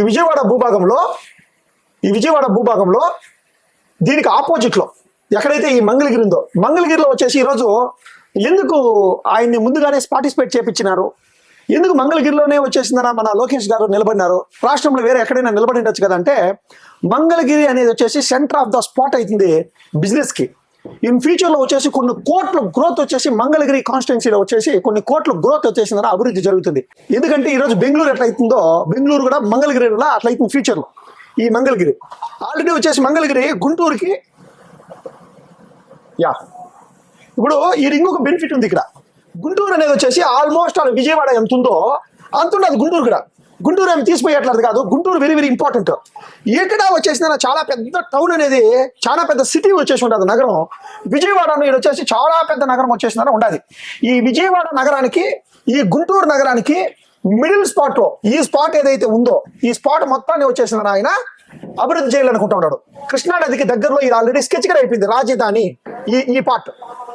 విజయవాడ భూభాగంలో దీనికి ఆపోజిట్ లో ఎక్కడైతే ఈ మంగళగిరి ఉందో, మంగళగిరిలో వచ్చేసి ఈరోజు ఎందుకు ఆయన్ని ముందుగానే పార్టిసిపేట్ చేపించినారు, ఎందుకు మంగళగిరిలోనే వచ్చేసిందనా మన లోకేష్ గారు నిలబడినారు, రాష్ట్రంలో వేరే ఎక్కడైనా నిలబడి ఉండొచ్చు కదా అంటే, మంగళగిరి అనేది వచ్చేసి సెంటర్ ఆఫ్ ద స్పాట్ అవుతుంది బిజినెస్ కి. ఇన్ ఫ్యూచర్ లో వచ్చేసి కొన్ని కోట్ల గ్రోత్ వచ్చేసి మంగళగిరి కాన్స్టిట్యున్సీలో వచ్చేసి కొన్ని కోట్ల గ్రోత్ వచ్చేసిందని అభివృద్ధి జరుగుతుంది. ఎందుకంటే ఈ రోజు బెంగళూరు ఎట్లా అవుతుందో, బెంగళూరు కూడా మంగళగిరిలో అట్లా అవుతుంది ఫ్యూచర్ లో. ఈ మంగళగిరి ఆల్రెడీ వచ్చేసి మంగళగిరి గుంటూరుకి ఇప్పుడు ఈ ఇంకొక బెనిఫిట్ ఉంది. ఇక్కడ గుంటూరు అనేది వచ్చేసి ఆల్మోస్ట్ విజయవాడ ఎంత ఉందో అంత ఉండదు గుంటూరు కూడా. గుంటూరు ఏమి తీసిపోయేట్లేదు కాదు, గుంటూరు వెరీ వెరీ ఇంపార్టెంట్. ఎక్కడ వచ్చేసిన చాలా పెద్ద టౌన్ అనేది, చాలా పెద్ద సిటీ వచ్చేసి ఉండదు నగరం. విజయవాడ అనేది వచ్చేసి చాలా పెద్ద నగరం వచ్చేసిందని ఉండాలి. ఈ విజయవాడ నగరానికి, ఈ గుంటూరు నగరానికి మిడిల్ స్పాట్ లో ఈ స్పాట్ ఏదైతే ఉందో, ఈ స్పాట్ మొత్తాన్ని వచ్చేసిన ఆయన అభివృద్ధి చేయాలనుకుంటా ఉన్నాడు. కృష్ణా నదికి దగ్గరలో ఇది ఆల్రెడీ స్కెచ్ గా అయిపోయింది రాజధాని ఈ పార్ట్.